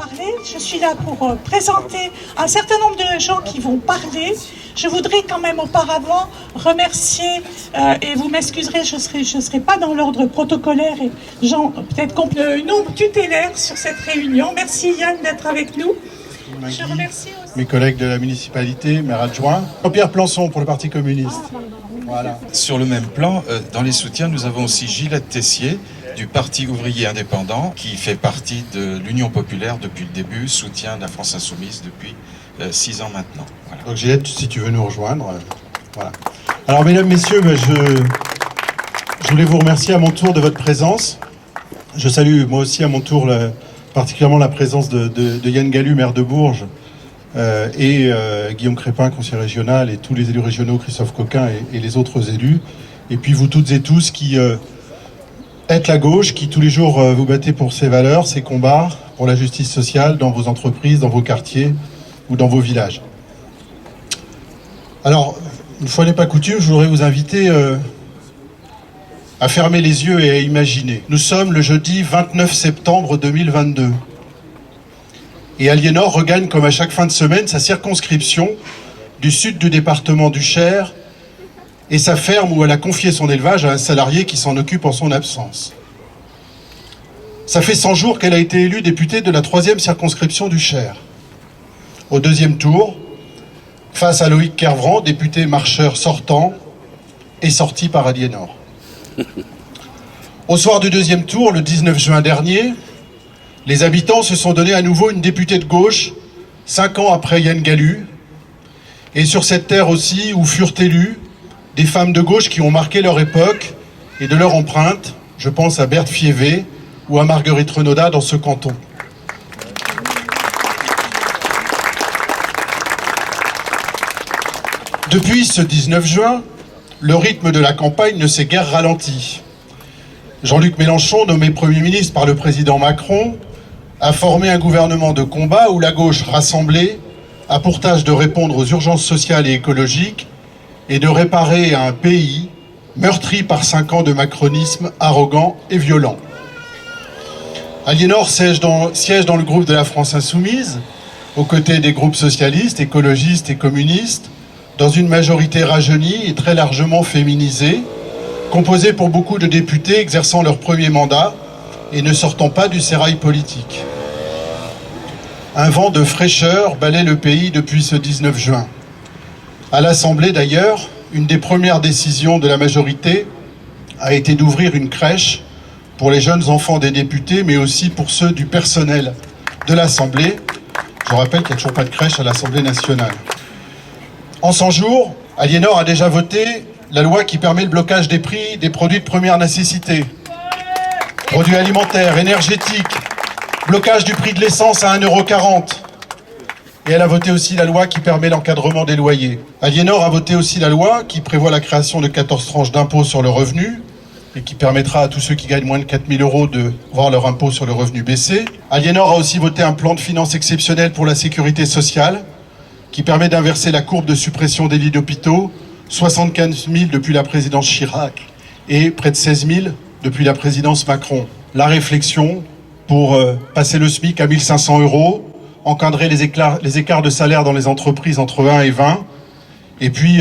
parler. Je suis là pour présenter un certain nombre de gens qui vont parler. Je voudrais quand même auparavant remercier, et vous m'excuserez, je serai pas dans l'ordre protocolaire et peut-être nombre tutélaire sur cette réunion. Merci Yann d'être avec nous. Maggie, je remercie aussi mes collègues de la municipalité, maire adjoint. Jean-Pierre Plançon pour le Parti communiste. Voilà. Sur le même plan, dans les soutiens, nous avons aussi Gilette Tessier du Parti ouvrier indépendant qui fait partie de l'Union populaire depuis le début, soutien de la France insoumise depuis 6 ans maintenant. Voilà. Donc Gilette, si tu veux nous rejoindre. Voilà. Alors mesdames, messieurs, je voulais vous remercier à mon tour de votre présence. Je salue moi aussi à mon tour particulièrement la présence de Yann Gallu, maire de Bourges, et Guillaume Crépin, conseiller régional, et tous les élus régionaux, Christophe Coquin et les autres élus. Et puis vous toutes et tous qui êtes la gauche, qui tous les jours vous battez pour ces valeurs, ces combats, pour la justice sociale dans vos entreprises, dans vos quartiers ou dans vos villages. Alors, une fois n'est pas coutume, je voudrais vous inviter à fermer les yeux et à imaginer. Nous sommes le jeudi 29 septembre 2022. Et Aliénor regagne, comme à chaque fin de semaine, sa circonscription du sud du département du Cher et sa ferme où elle a confié son élevage à un salarié qui s'en occupe en son absence. Ça fait 100 jours qu'elle a été élue députée de la 3e circonscription du Cher. Au deuxième tour, face à Loïc Kervran, député marcheur sortant et sorti par Aliénor. Au soir du deuxième tour, le 19 juin dernier, les habitants se sont donné à nouveau une députée de gauche, 5 ans après Yann Gallu, et sur cette terre aussi où furent élues des femmes de gauche qui ont marqué leur époque et de leur empreinte. Je pense à Berthe Fievé ou à Marguerite Renaudat dans ce canton. Depuis ce 19 juin, le rythme de la campagne ne s'est guère ralenti. Jean-Luc Mélenchon, nommé Premier ministre par le président Macron, a formé un gouvernement de combat où la gauche rassemblée a pour tâche de répondre aux urgences sociales et écologiques et de réparer un pays meurtri par 5 ans de macronisme arrogant et violent. Aliénor siège dans le groupe de la France insoumise, aux côtés des groupes socialistes, écologistes et communistes, dans une majorité rajeunie et très largement féminisée, composée pour beaucoup de députés exerçant leur premier mandat et ne sortant pas du sérail politique. Un vent de fraîcheur balaie le pays depuis ce 19 juin. À l'Assemblée d'ailleurs, une des premières décisions de la majorité a été d'ouvrir une crèche pour les jeunes enfants des députés, mais aussi pour ceux du personnel de l'Assemblée. Je rappelle qu'il n'y a toujours pas de crèche à l'Assemblée nationale. En 100 jours, Aliénor a déjà voté la loi qui permet le blocage des prix des produits de première nécessité. Produits alimentaires, énergétiques, blocage du prix de l'essence à 1,40 €. Et elle a voté aussi la loi qui permet l'encadrement des loyers. Aliénor a voté aussi la loi qui prévoit la création de 14 tranches d'impôt sur le revenu et qui permettra à tous ceux qui gagnent moins de 4 000 € de voir leur impôt sur le revenu baisser. Aliénor a aussi voté un plan de finances exceptionnel pour la sécurité sociale qui permet d'inverser la courbe de suppression des lits d'hôpitaux, 75 000 depuis la présidence Chirac et près de 16 000 depuis la présidence Macron. La réflexion pour passer le SMIC à 1 500 €, encadrer les écarts de salaire dans les entreprises entre 1 et 20, et puis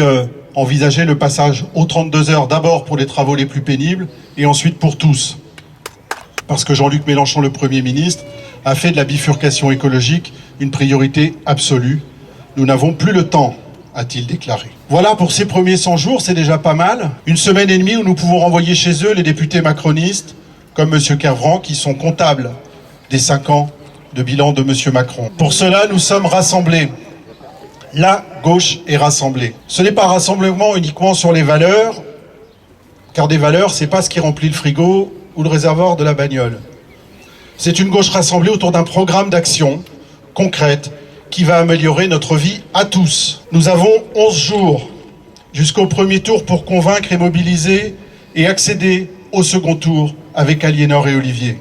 envisager le passage aux 32 heures d'abord pour les travaux les plus pénibles et ensuite pour tous. Parce que Jean-Luc Mélenchon, le Premier ministre, a fait de la bifurcation écologique une priorité absolue. Nous n'avons plus le temps, a-t-il déclaré. Voilà pour ces premiers 100 jours, c'est déjà pas mal. Une semaine et demie où nous pouvons renvoyer chez eux les députés macronistes, comme M. Kervran, qui sont comptables des 5 ans de bilan de M. Macron. Pour cela, nous sommes rassemblés. La gauche est rassemblée. Ce n'est pas un rassemblement uniquement sur les valeurs, car des valeurs, c'est pas ce qui remplit le frigo ou le réservoir de la bagnole. C'est une gauche rassemblée autour d'un programme d'action concrète qui va améliorer notre vie à tous. Nous avons 11 jours jusqu'au premier tour pour convaincre et mobiliser et accéder au second tour avec Aliénor et Olivier.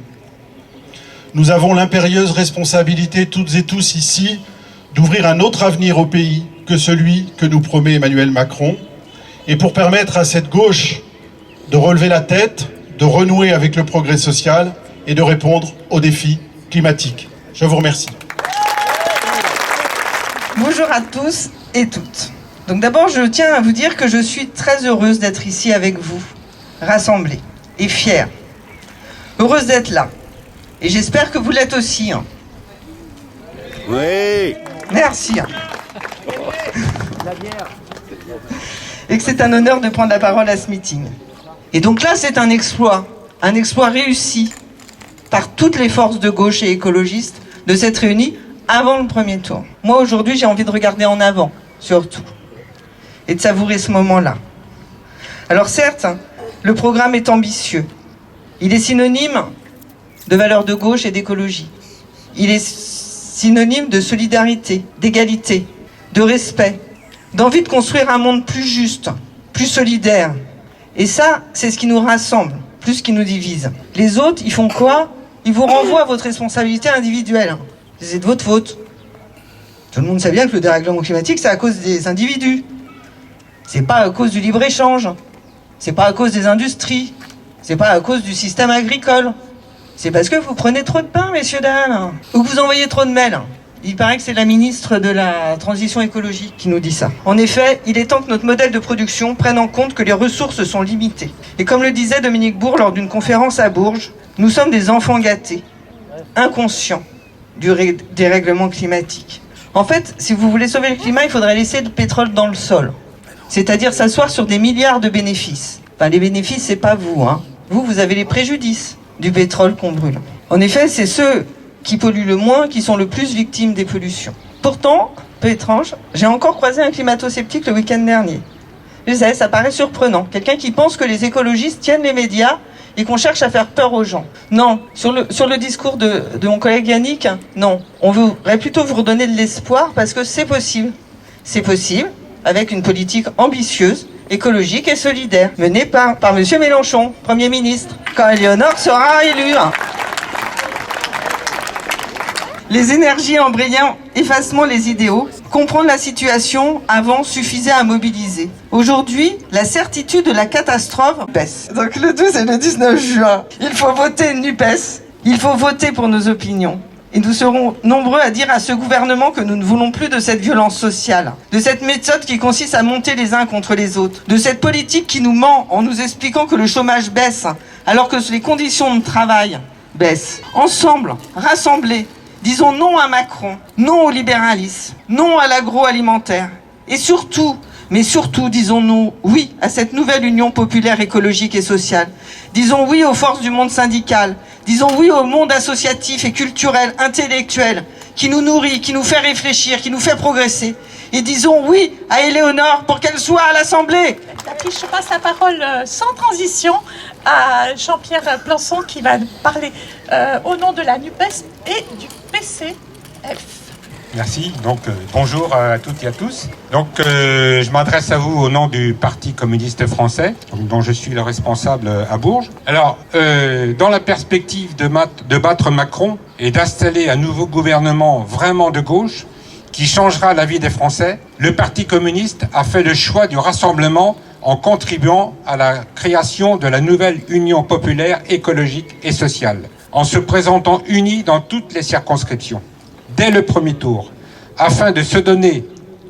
Nous avons l'impérieuse responsabilité, toutes et tous ici, d'ouvrir un autre avenir au pays que celui que nous promet Emmanuel Macron, et pour permettre à cette gauche de relever la tête, de renouer avec le progrès social et de répondre aux défis climatiques. Je vous remercie. Bonjour à tous et toutes. Donc d'abord, je tiens à vous dire que je suis très heureuse d'être ici avec vous, rassemblés, et fière. Heureuse d'être là. Et j'espère que vous l'êtes aussi. Oui. Merci. Et que c'est un honneur de prendre la parole à ce meeting. Et donc là, c'est un exploit réussi par toutes les forces de gauche et écologistes de s'être réunies avant le premier tour. Moi, aujourd'hui, j'ai envie de regarder en avant, surtout, et de savourer ce moment-là. Alors certes, le programme est ambitieux. Il est synonyme de valeurs de gauche et d'écologie. Il est synonyme de solidarité, d'égalité, de respect, d'envie de construire un monde plus juste, plus solidaire. Et ça, c'est ce qui nous rassemble, plus ce qui nous divise. Les autres, ils font quoi? Ils vous renvoient à votre responsabilité individuelle. C'est de votre faute. Tout le monde sait bien que le dérèglement climatique, c'est à cause des individus. C'est pas à cause du libre-échange. C'est pas à cause des industries. C'est pas à cause du système agricole. C'est parce que vous prenez trop de pain, messieurs, dames. Ou que vous envoyez trop de mails. Il paraît que c'est la ministre de la Transition écologique qui nous dit ça. En effet, il est temps que notre modèle de production prenne en compte que les ressources sont limitées. Et comme le disait Dominique Bourg lors d'une conférence à Bourges, nous sommes des enfants gâtés, inconscients du dérèglement climatique. En fait, si vous voulez sauver le climat, il faudrait laisser le pétrole dans le sol. C'est-à-dire s'asseoir sur des milliards de bénéfices. Enfin, les bénéfices, c'est pas vous, hein. Vous avez les préjudices du pétrole qu'on brûle. En effet, c'est ceux qui polluent le moins qui sont le plus victimes des pollutions. Pourtant, peu étrange, j'ai encore croisé un climato-sceptique le week-end dernier. Je sais, ça paraît surprenant. Quelqu'un qui pense que les écologistes tiennent les médias et qu'on cherche à faire peur aux gens. Non, sur le discours de mon collègue Yannick, non. On voudrait plutôt vous redonner de l'espoir parce que c'est possible. C'est possible avec une politique ambitieuse, écologique et solidaire, menée par M. Mélenchon, Premier ministre, quand Éléonore sera élue. Les énergies embrayant effacement les idéaux, comprendre la situation avant suffisait à mobiliser. Aujourd'hui, la certitude de la catastrophe baisse. Donc le 12 et le 19 juin, il faut voter NUPES, il faut voter pour nos opinions. Et nous serons nombreux à dire à ce gouvernement que nous ne voulons plus de cette violence sociale, de cette méthode qui consiste à monter les uns contre les autres, de cette politique qui nous ment en nous expliquant que le chômage baisse, alors que les conditions de travail baissent. Ensemble, rassemblés, disons non à Macron, non au libéralisme, non à l'agroalimentaire. Et surtout, mais surtout, disons-nous oui à cette nouvelle union populaire écologique et sociale. Disons oui aux forces du monde syndical. Disons oui au monde associatif et culturel, intellectuel, qui nous nourrit, qui nous fait réfléchir, qui nous fait progresser. Et disons oui à Éléonore pour qu'elle soit à l'Assemblée. Je passe la parole sans transition à Jean-Pierre Plançon qui va parler au nom de la NUPES et du PCF. Merci. Donc, bonjour à toutes et à tous. Donc, je m'adresse à vous au nom du Parti communiste français, dont je suis le responsable à Bourges. Alors, dans la perspective de battre Macron et d'installer un nouveau gouvernement vraiment de gauche, qui changera la vie des Français, le Parti communiste a fait le choix du rassemblement en contribuant à la création de la nouvelle Union populaire écologique et sociale, en se présentant unis dans toutes les circonscriptions, dès le premier tour, afin de se donner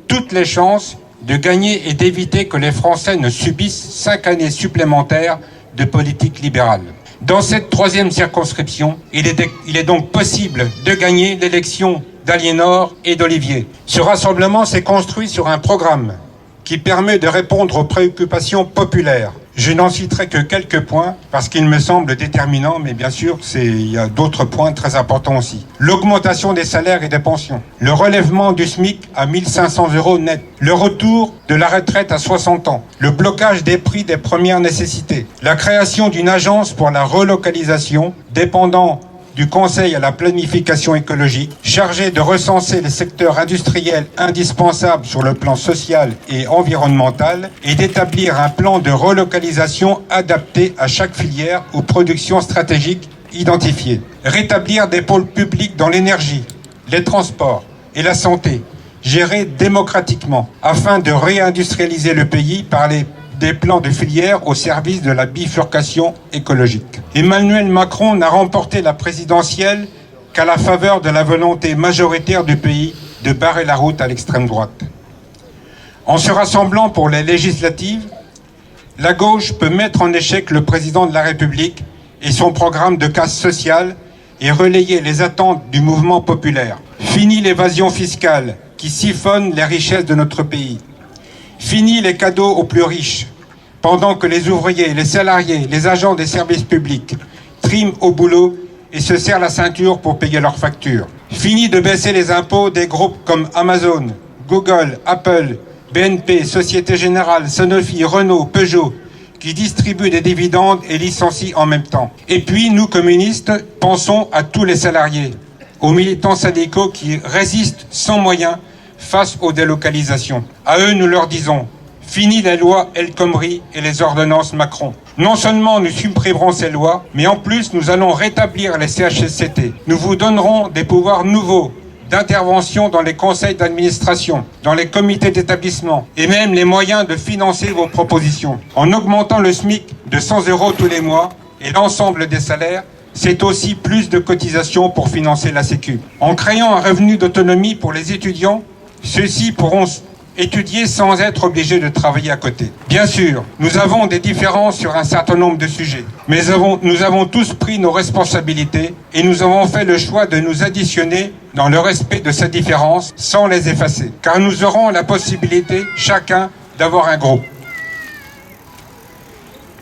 toutes les chances de gagner et d'éviter que les Français ne subissent 5 années supplémentaires de politique libérale. Dans cette troisième circonscription, il est donc possible de gagner l'élection d'Aliénor et d'Olivier. Ce rassemblement s'est construit sur un programme qui permet de répondre aux préoccupations populaires. Je n'en citerai que quelques points parce qu'ils me semblent déterminants, mais bien sûr, il y a d'autres points très importants aussi. L'augmentation des salaires et des pensions, le relèvement du SMIC à 1 500 € net, le retour de la retraite à 60 ans, le blocage des prix des premières nécessités, la création d'une agence pour la relocalisation dépendant du Conseil à la planification écologique, chargé de recenser les secteurs industriels indispensables sur le plan social et environnemental et d'établir un plan de relocalisation adapté à chaque filière ou production stratégique identifiée. Rétablir des pôles publics dans l'énergie, les transports et la santé, gérés démocratiquement, afin de réindustrialiser le pays par des plans de filière au service de la bifurcation écologique. Emmanuel Macron n'a remporté la présidentielle qu'à la faveur de la volonté majoritaire du pays de barrer la route à l'extrême droite. En se rassemblant pour les législatives, la gauche peut mettre en échec le président de la République et son programme de casse sociale et relayer les attentes du mouvement populaire. Fini l'évasion fiscale qui siphonne les richesses de notre pays. Fini les cadeaux aux plus riches, pendant que les ouvriers, les salariés, les agents des services publics triment au boulot et se serrent la ceinture pour payer leurs factures. Fini de baisser les impôts des groupes comme Amazon, Google, Apple, BNP, Société Générale, Sanofi, Renault, Peugeot, qui distribuent des dividendes et licencient en même temps. Et puis, nous, communistes, pensons à tous les salariés, aux militants syndicaux qui résistent sans moyens face aux délocalisations. À eux, nous leur disons, fini les lois El Khomri et les ordonnances Macron. Non seulement nous supprimerons ces lois, mais en plus, nous allons rétablir les CHSCT. Nous vous donnerons des pouvoirs nouveaux d'intervention dans les conseils d'administration, dans les comités d'établissement, et même les moyens de financer vos propositions. En augmentant le SMIC de 100 € tous les mois et l'ensemble des salaires, c'est aussi plus de cotisations pour financer la Sécu. En créant un revenu d'autonomie pour les étudiants, ceux-ci pourront étudier sans être obligés de travailler à côté. Bien sûr, nous avons des différences sur un certain nombre de sujets, mais nous avons tous pris nos responsabilités et nous avons fait le choix de nous additionner dans le respect de ces différences sans les effacer, car nous aurons la possibilité, chacun, d'avoir un groupe.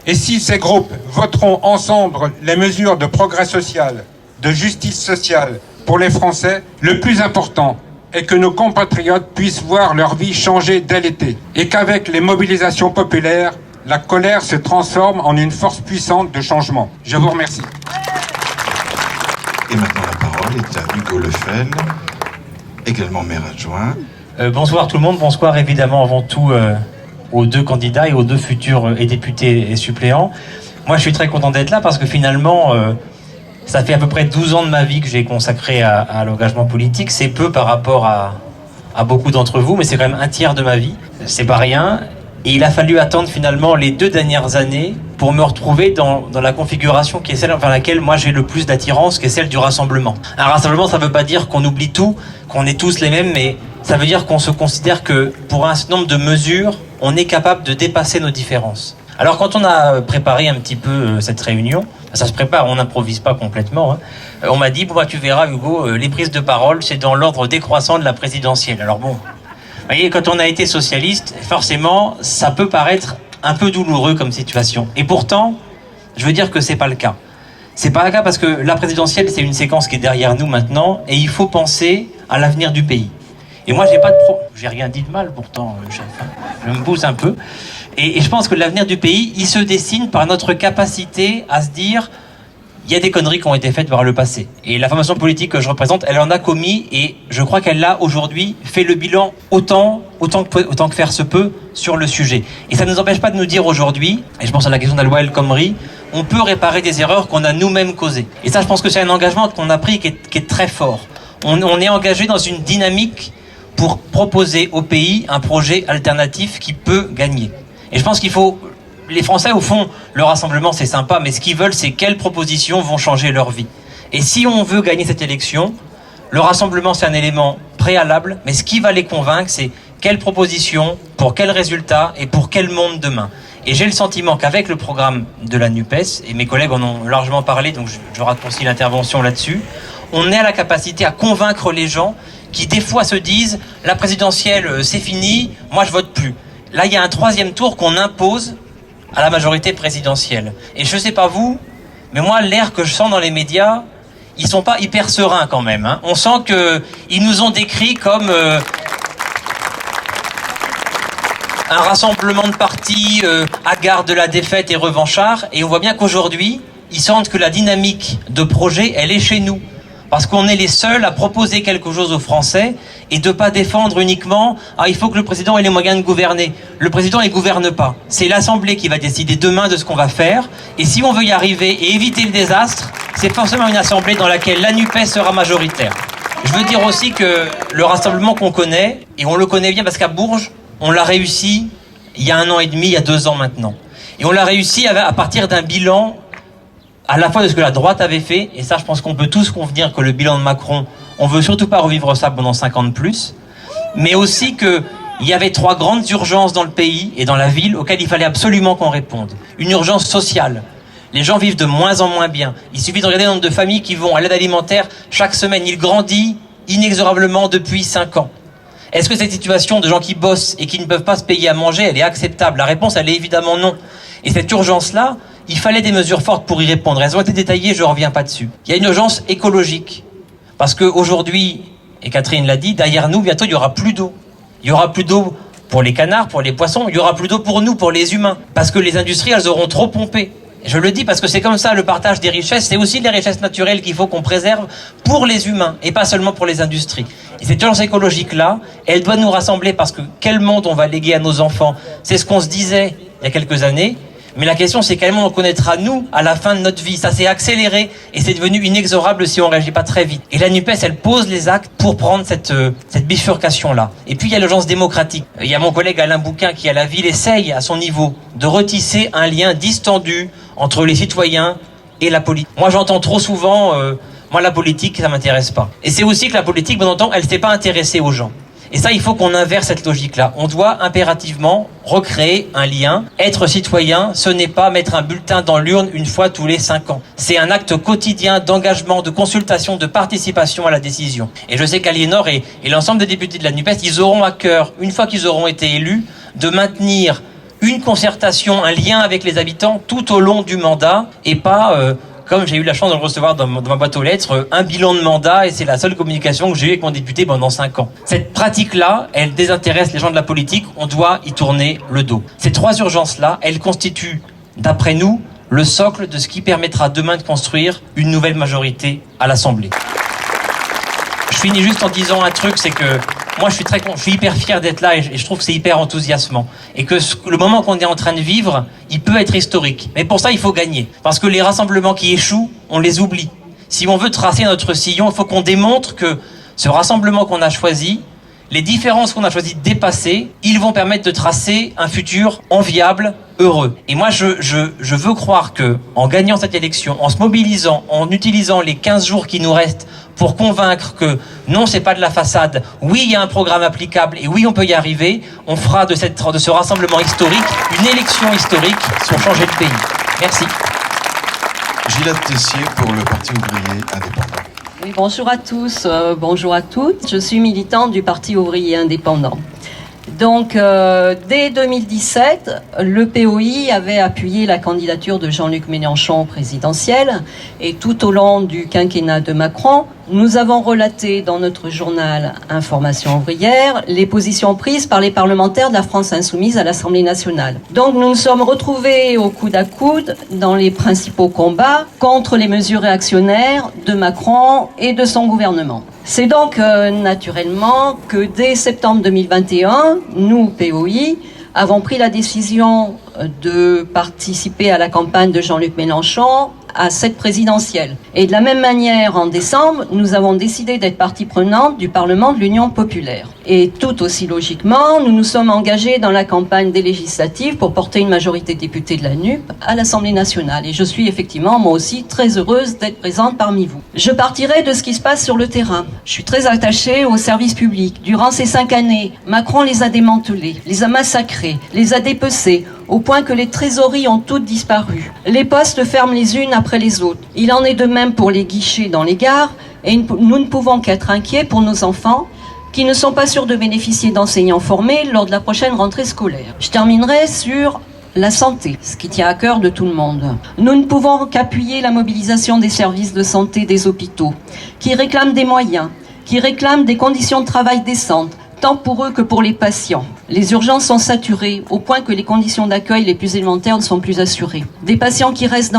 Et si ces groupes voteront ensemble les mesures de progrès social, de justice sociale pour les Français, le plus important est que nos compatriotes puissent voir leur vie changer dès l'été. Et qu'avec les mobilisations populaires, la colère se transforme en une force puissante de changement. Je vous remercie. Et maintenant la parole est à Hugo Lefel, également maire adjoint. Bonsoir tout le monde, bonsoir évidemment avant tout aux deux candidats et aux deux futurs députés et suppléants. Moi je suis très content d'être là parce que finalement ça fait à peu près 12 ans de ma vie que j'ai consacré à l'engagement politique. C'est peu par rapport à beaucoup d'entre vous, mais c'est quand même un tiers de ma vie. C'est pas rien. Et il a fallu attendre finalement les 2 dernières années pour me retrouver dans la configuration qui est celle vers laquelle moi j'ai le plus d'attirance, qui est celle du rassemblement. Un rassemblement, ça veut pas dire qu'on oublie tout, qu'on est tous les mêmes, mais ça veut dire qu'on se considère que pour un certain nombre de mesures, on est capable de dépasser nos différences. Alors quand on a préparé un petit peu cette réunion, ça se prépare, on n'improvise pas complètement, on m'a dit, bon bah tu verras Hugo, les prises de parole, c'est dans l'ordre décroissant de la présidentielle. Alors bon, vous voyez, quand on a été socialiste, forcément, ça peut paraître un peu douloureux comme situation. Et pourtant, je veux dire que c'est pas le cas. C'est pas le cas parce que la présidentielle, c'est une séquence qui est derrière nous maintenant, et il faut penser à l'avenir du pays. Et moi, j'ai rien dit de mal, pourtant, chef, je me pousse un peu. Et je pense que l'avenir du pays, il se dessine par notre capacité à se dire, il y a des conneries qui ont été faites par le passé. Et la formation politique que je représente, elle en a commis, et je crois qu'elle a aujourd'hui fait le bilan autant que faire se peut sur le sujet. Et ça ne nous empêche pas de nous dire aujourd'hui, et je pense à la question de la loi El Khomri, on peut réparer des erreurs qu'on a nous-mêmes causées. Et ça, je pense que c'est un engagement qu'on a pris qui est très fort. On est engagé dans une dynamique pour proposer au pays un projet alternatif qui peut gagner. Et je pense qu'il faut... Les Français, au fond, le rassemblement, c'est sympa, mais ce qu'ils veulent, c'est quelles propositions vont changer leur vie. Et si on veut gagner cette élection, le rassemblement, c'est un élément préalable, mais ce qui va les convaincre, c'est quelles propositions, pour quels résultats et pour quel monde demain. Et j'ai le sentiment qu'avec le programme de la NUPES, et mes collègues en ont largement parlé, donc je raccourcis l'intervention là-dessus, on est à la capacité à convaincre les gens qui, des fois, se disent « la présidentielle, c'est fini, moi je vote plus ». Là, il y a un 3e tour qu'on impose à la majorité présidentielle. Et je sais pas vous, mais moi, l'air que je sens dans les médias, ils sont pas hyper sereins quand même. On sent qu'ils nous ont décrit comme un rassemblement de partis hagards de la défaite et revanchards. Et on voit bien qu'aujourd'hui, ils sentent que la dynamique de projet, elle est chez nous. Parce qu'on est les seuls à proposer quelque chose aux Français et de pas défendre uniquement « il faut que le président ait les moyens de gouverner ». Le président, il gouverne pas. C'est l'Assemblée qui va décider demain de ce qu'on va faire. Et si on veut y arriver et éviter le désastre, c'est forcément une Assemblée dans laquelle la NUPES sera majoritaire. Je veux dire aussi que le rassemblement qu'on connaît, et on le connaît bien parce qu'à Bourges, on l'a réussi il y a 1 an et demi, il y a 2 ans maintenant. Et on l'a réussi à partir d'un bilan à la fois de ce que la droite avait fait, et ça je pense qu'on peut tous convenir que le bilan de Macron, on veut surtout pas revivre ça pendant 5 ans de plus, mais aussi que il y avait 3 grandes urgences dans le pays et dans la ville auxquelles il fallait absolument qu'on réponde. Une urgence sociale. Les gens vivent de moins en moins bien. Il suffit de regarder le nombre de familles qui vont à l'aide alimentaire chaque semaine. Il grandit inexorablement depuis 5 ans. Est-ce que cette situation de gens qui bossent et qui ne peuvent pas se payer à manger, elle est acceptable? La réponse, elle est évidemment non. Et cette urgence-là, il fallait des mesures fortes pour y répondre. Elles ont été détaillées, je ne reviens pas dessus. Il y a une urgence écologique. Parce qu'aujourd'hui, et Catherine l'a dit, derrière nous, bientôt, il n'y aura plus d'eau. Il y aura plus d'eau pour les canards, pour les poissons, il y aura plus d'eau pour nous, pour les humains. Parce que les industries, elles auront trop pompé. Je le dis parce que c'est comme ça le partage des richesses, c'est aussi les richesses naturelles qu'il faut qu'on préserve pour les humains et pas seulement pour les industries. Et cette urgence écologique-là, elle doit nous rassembler parce que quel monde on va léguer à nos enfants? C'est ce qu'on se disait il y a quelques années. Mais la question, c'est quel monde on connaîtra, nous, à la fin de notre vie. Ça s'est accéléré et c'est devenu inexorable si on ne réagit pas très vite. Et la NUPES, elle pose les actes pour prendre cette bifurcation-là. Et puis, il y a l'urgence démocratique. Il y a mon collègue Alain Bouquin qui, à la ville, essaye, à son niveau, de retisser un lien distendu entre les citoyens et la politique. Moi, j'entends trop souvent, moi, la politique, ça m'intéresse pas. Et c'est aussi que la politique, bon entend, elle s'est pas intéressée aux gens. Et ça, il faut qu'on inverse cette logique-là. On doit impérativement recréer un lien. Être citoyen, ce n'est pas mettre un bulletin dans l'urne une fois tous les 5 ans. C'est un acte quotidien d'engagement, de consultation, de participation à la décision. Et je sais qu'Aliénor et l'ensemble des députés de la NUPES, ils auront à cœur, une fois qu'ils auront été élus, de maintenir une concertation, un lien avec les habitants tout au long du mandat et pas... comme j'ai eu la chance de le recevoir dans ma boîte aux lettres, un bilan de mandat, et c'est la seule communication que j'ai eue avec mon député pendant 5 ans. Cette pratique-là, elle désintéresse les gens de la politique, on doit y tourner le dos. Ces 3 urgences-là, elles constituent, d'après nous, le socle de ce qui permettra demain de construire une nouvelle majorité à l'Assemblée. Je finis juste en disant un truc, c'est que moi je suis hyper fier d'être là et je trouve que c'est hyper enthousiasmant. Et que le moment qu'on est en train de vivre, il peut être historique. Mais pour ça, il faut gagner. Parce que les rassemblements qui échouent, on les oublie. Si on veut tracer notre sillon, il faut qu'on démontre que ce rassemblement qu'on a choisi, les différences qu'on a choisi de dépasser, ils vont permettre de tracer un futur enviable, heureux. Et moi, je veux croire que, en gagnant cette élection, en se mobilisant, en utilisant les 15 jours qui nous restent pour convaincre que non, c'est pas de la façade, oui, il y a un programme applicable et oui, on peut y arriver, on fera de ce rassemblement historique une élection historique pour changer le pays. Merci. Gilette Tessier pour le Parti ouvrier indépendant. Oui, bonjour à tous, bonjour à toutes. Je suis militante du Parti ouvrier indépendant. Donc, dès 2017, le POI avait appuyé la candidature de Jean-Luc Mélenchon présidentielle et tout au long du quinquennat de Macron, nous avons relaté dans notre journal Information ouvrière les positions prises par les parlementaires de la France insoumise à l'Assemblée nationale. Donc, nous nous sommes retrouvés au coude à coude dans les principaux combats contre les mesures réactionnaires de Macron et de son gouvernement. C'est donc naturellement que dès septembre 2021, nous, POI, avons pris la décision de participer à la campagne de Jean-Luc Mélenchon à cette présidentielle. Et de la même manière, en décembre, nous avons décidé d'être partie prenante du Parlement de l'Union populaire. Et tout aussi logiquement, nous nous sommes engagés dans la campagne des législatives pour porter une majorité de députés de la NUP à l'Assemblée nationale. Et je suis effectivement, moi aussi, très heureuse d'être présente parmi vous. Je partirai de ce qui se passe sur le terrain. Je suis très attachée aux services publics. Durant ces 5 années, Macron les a démantelés, les a massacrés, les a dépecés, au point que les trésoreries ont toutes disparu. Les postes ferment les unes après les autres. Il en est de même pour les guichets dans les gares, et nous ne pouvons qu'être inquiets pour nos enfants qui ne sont pas sûrs de bénéficier d'enseignants formés lors de la prochaine rentrée scolaire. Je terminerai sur la santé, ce qui tient à cœur de tout le monde. Nous ne pouvons qu'appuyer la mobilisation des services de santé des hôpitaux, qui réclament des moyens, qui réclament des conditions de travail décentes, tant pour eux que pour les patients. Les urgences sont saturées au point que les conditions d'accueil les plus élémentaires ne sont plus assurées. Des patients qui restent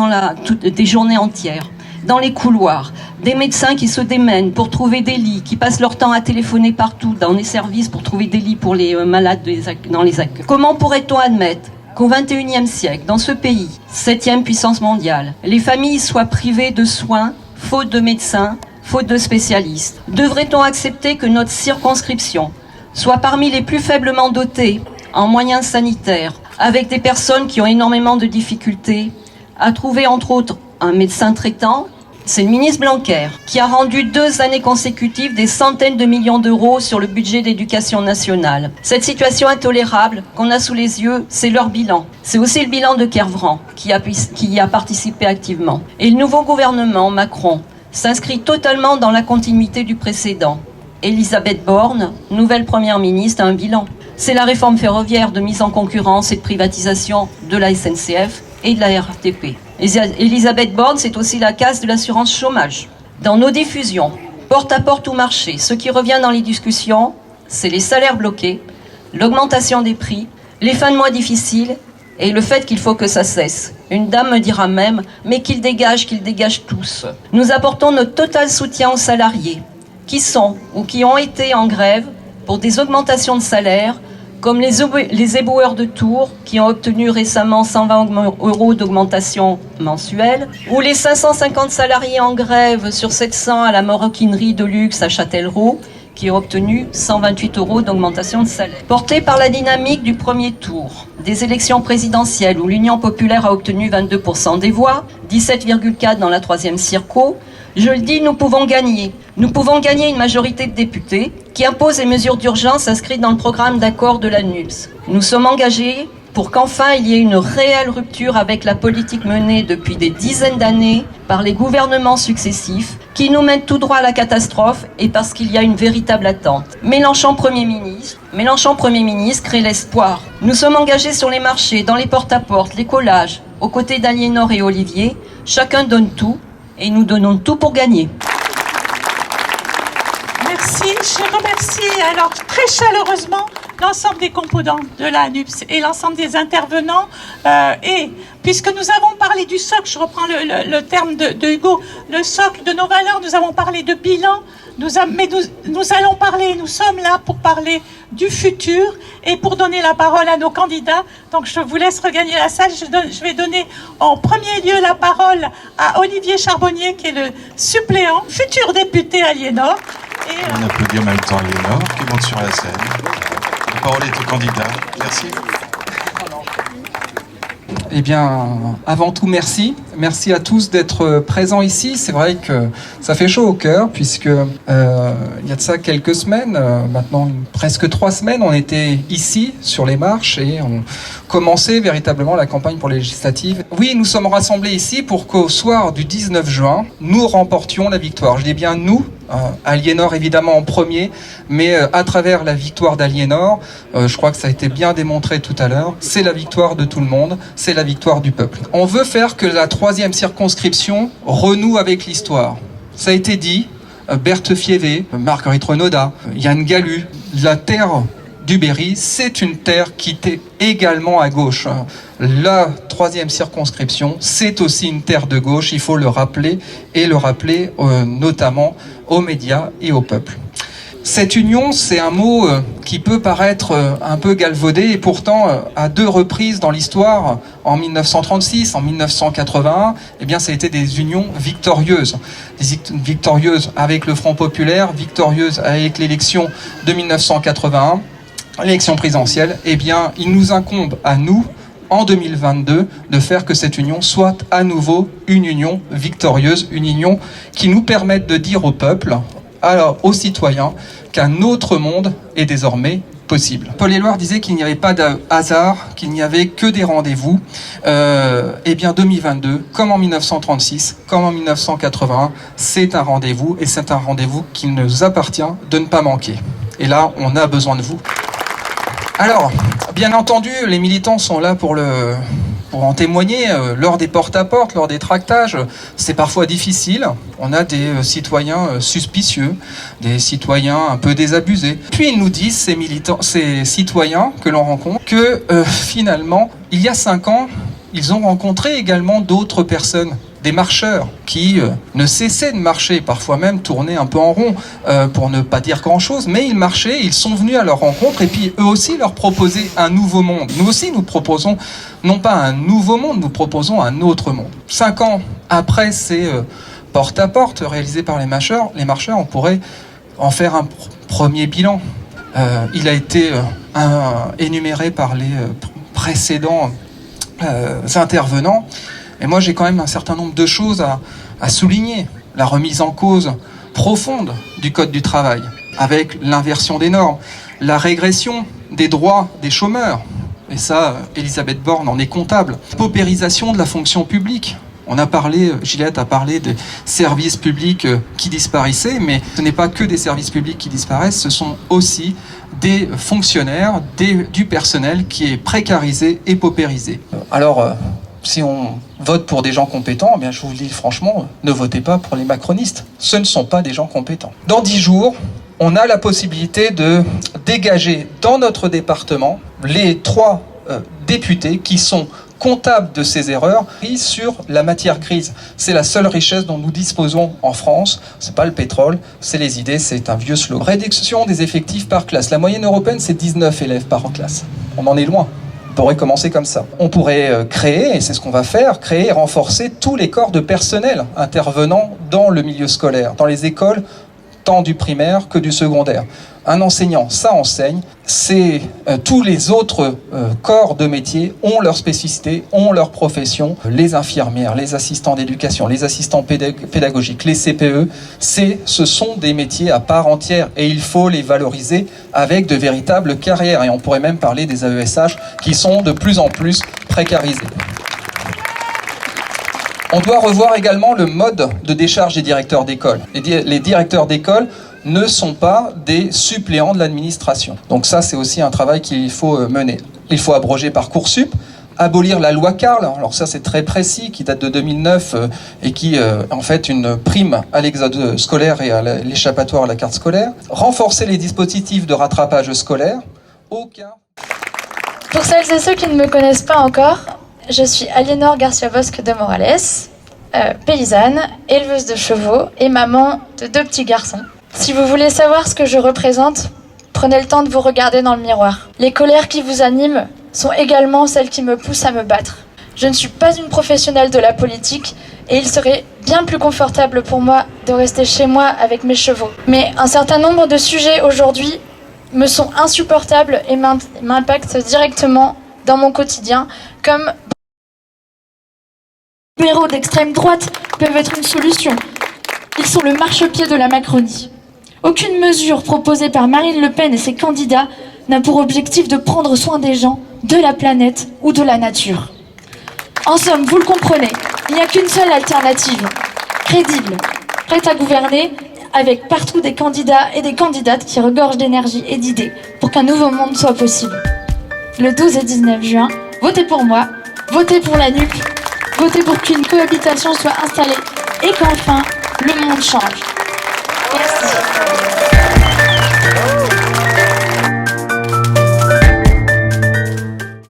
des journées entières, dans les couloirs, des médecins qui se démènent pour trouver des lits, qui passent leur temps à téléphoner partout dans les services pour trouver des lits pour les malades dans les accueils. Comment pourrait-on admettre qu'au XXIe siècle, dans ce pays, 7e puissance mondiale, les familles soient privées de soins, faute de médecins, faute de spécialistes? Devrait-on accepter que notre circonscription soit parmi les plus faiblement dotées en moyens sanitaires, avec des personnes qui ont énormément de difficultés à trouver, entre autres, un médecin traitant, c'est le ministre Blanquer qui a rendu 2 années consécutives des centaines de millions d'euros sur le budget d'éducation nationale. Cette situation intolérable qu'on a sous les yeux, c'est leur bilan. C'est aussi le bilan de Kervran qui y a participé activement. Et le nouveau gouvernement Macron s'inscrit totalement dans la continuité du précédent. Elisabeth Borne, nouvelle première ministre, a un bilan. C'est la réforme ferroviaire de mise en concurrence et de privatisation de la SNCF et de la RATP. Elisabeth Borne, c'est aussi la casse de l'assurance chômage. Dans nos diffusions, porte-à-porte ou marché, ce qui revient dans les discussions, c'est les salaires bloqués, l'augmentation des prix, les fins de mois difficiles et le fait qu'il faut que ça cesse. Une dame me dira même, mais qu'ils dégagent tous. Nous apportons notre total soutien aux salariés qui sont ou qui ont été en grève pour des augmentations de salaire, comme les éboueurs de Tours qui ont obtenu récemment 120 € d'augmentation mensuelle, ou les 550 salariés en grève sur 700 à la maroquinerie de luxe à Châtellerault qui ont obtenu 128 € d'augmentation de salaire. Porté par la dynamique du premier tour des élections présidentielles où l'Union populaire a obtenu 22% des voix, 17,4 dans la 3e circo, je le dis, nous pouvons gagner. Nous pouvons gagner une majorité de députés qui impose les mesures d'urgence inscrites dans le programme d'accord de la NUPES. Nous sommes engagés pour qu'enfin il y ait une réelle rupture avec la politique menée depuis des dizaines d'années par les gouvernements successifs qui nous mènent tout droit à la catastrophe et parce qu'il y a une véritable attente. Mélenchon Premier ministre crée l'espoir. Nous sommes engagés sur les marchés, dans les porte-à-porte, les collages, aux côtés d'Aliénor et Olivier. Chacun donne tout et nous donnons tout pour gagner. Merci, je remercie alors très chaleureusement l'ensemble des composants de la NUPES et l'ensemble des intervenants. Et puisque nous avons parlé du socle, je reprends le terme de Hugo, le socle de nos valeurs, nous avons parlé de bilan, nous allons parler, nous sommes là pour parler du futur et pour donner la parole à nos candidats. Donc je vous laisse regagner la salle. Je vais donner en premier lieu la parole à Olivier Charbonnier, qui est le suppléant, futur député Aliénor. On applaudit en même temps Aliénor qui monte sur la scène. La parole est au candidat. Merci. Eh bien, avant tout, merci. Merci à tous d'être présents ici. C'est vrai que ça fait chaud au cœur, puisque il y a de ça quelques semaines, maintenant presque 3 semaines, on était ici, sur les marches, et on commençait véritablement la campagne pour les législatives. Oui, nous sommes rassemblés ici pour qu'au soir du 19 juin, nous remportions la victoire. Je dis bien nous, Aliénor évidemment en premier, mais à travers la victoire d'Aliénor, je crois que ça a été bien démontré tout à l'heure, c'est la victoire de tout le monde, c'est la victoire du peuple. On veut faire que la 3e circonscription renoue avec l'histoire. Ça a été dit, Berthe Fievé, Marguerite Renaudat, Yann Galu, la terre du Berry, c'est une terre qui était également à gauche. La 3e circonscription, c'est aussi une terre de gauche, il faut le rappeler, et le rappeler notamment aux médias et au peuple. Cette union, c'est un mot qui peut paraître un peu galvaudé, et pourtant, à 2 reprises dans l'histoire, en 1936, en 1981, eh bien, ça a été des unions victorieuses. Victorieuses avec le Front populaire, victorieuses avec l'élection de 1981, l'élection présidentielle. Eh bien, il nous incombe à nous, en 2022, de faire que cette union soit à nouveau une union victorieuse, une union qui nous permette de dire au peuple, alors aux citoyens, qu'un autre monde est désormais possible. Paul Éluard disait qu'il n'y avait pas de hasard, qu'il n'y avait que des rendez-vous. Eh bien 2022, comme en 1936, comme en 1981, c'est un rendez-vous, et c'est un rendez-vous qu'il nous appartient de ne pas manquer. Et là, on a besoin de vous. Alors, bien entendu, les militants sont là pour en témoigner, lors des porte-à-porte, lors des tractages. C'est parfois difficile. On a des citoyens suspicieux, des citoyens un peu désabusés. Puis ils nous disent, ces citoyens que l'on rencontre, que finalement, il y a 5 ans, ils ont rencontré également d'autres personnes, des marcheurs qui ne cessaient de marcher, parfois même tourner un peu en rond, pour ne pas dire grand-chose, mais ils marchaient, ils sont venus à leur rencontre, et puis eux aussi leur proposaient un nouveau monde. Nous aussi, nous proposons non pas un nouveau monde, nous proposons un autre monde. 5 ans après ces porte-à-porte réalisés par les marcheurs, on pourrait en faire un premier bilan. Il a été énuméré par les précédents intervenants. Mais moi, j'ai quand même un certain nombre de choses à souligner. La remise en cause profonde du Code du travail, avec l'inversion des normes, la régression des droits des chômeurs, et ça, Elisabeth Borne en est comptable, paupérisation de la fonction publique. On a parlé, Gillette a parlé des services publics qui disparaissaient, mais ce n'est pas que des services publics qui disparaissent, ce sont aussi des fonctionnaires, du personnel qui est précarisé et paupérisé. Alors, si on vote pour des gens compétents, eh bien, je vous le dis franchement, ne votez pas pour les macronistes. Ce ne sont pas des gens compétents. Dans 10 jours, on a la possibilité de dégager dans notre département les 3 députés qui sont comptables de ces erreurs prises sur la matière grise. C'est la seule richesse dont nous disposons en France. C'est pas le pétrole, c'est les idées, c'est un vieux slogan. Réduction des effectifs par classe. La moyenne européenne, c'est 19 élèves par classe. On en est loin. On pourrait commencer comme ça. On pourrait créer, et c'est ce qu'on va faire, créer et renforcer tous les corps de personnel intervenant dans le milieu scolaire, dans les écoles, tant du primaire que du secondaire. Un enseignant, ça enseigne. Tous les autres corps de métier ont leur spécificité, ont leur profession. Les infirmières, les assistants d'éducation, les assistants pédagogiques, les CPE, ce sont des métiers à part entière et il faut les valoriser avec de véritables carrières. Et on pourrait même parler des AESH qui sont de plus en plus précarisés. On doit revoir également le mode de décharge des directeurs d'école. Les directeurs d'école ne sont pas des suppléants de l'administration. Donc ça, c'est aussi un travail qu'il faut mener. Il faut abroger Parcoursup, abolir la loi Carle, alors ça c'est très précis, qui date de 2009 et qui en fait une prime à l'exode scolaire et à l'échappatoire à la carte scolaire. Renforcer les dispositifs de rattrapage scolaire. Pour celles et ceux qui ne me connaissent pas encore, je suis Aliénor Garcia-Bosque de Morales, paysanne, éleveuse de chevaux et maman de 2 petits garçons. Si vous voulez savoir ce que je représente, prenez le temps de vous regarder dans le miroir. Les colères qui vous animent sont également celles qui me poussent à me battre. Je ne suis pas une professionnelle de la politique et il serait bien plus confortable pour moi de rester chez moi avec mes chevaux. Mais un certain nombre de sujets aujourd'hui me sont insupportables et m'impactent directement dans mon quotidien, comme les libéraux d'extrême droite peuvent être une solution. Ils sont le marchepied de la Macronie. Aucune mesure proposée par Marine Le Pen et ses candidats n'a pour objectif de prendre soin des gens, de la planète ou de la nature. En somme, vous le comprenez, il n'y a qu'une seule alternative, crédible, prête à gouverner, avec partout des candidats et des candidates qui regorgent d'énergie et d'idées pour qu'un nouveau monde soit possible. Le 12 et 19 juin, votez pour moi, votez pour la NUP, votez pour qu'une cohabitation soit installée et qu'enfin, le monde change. Merci.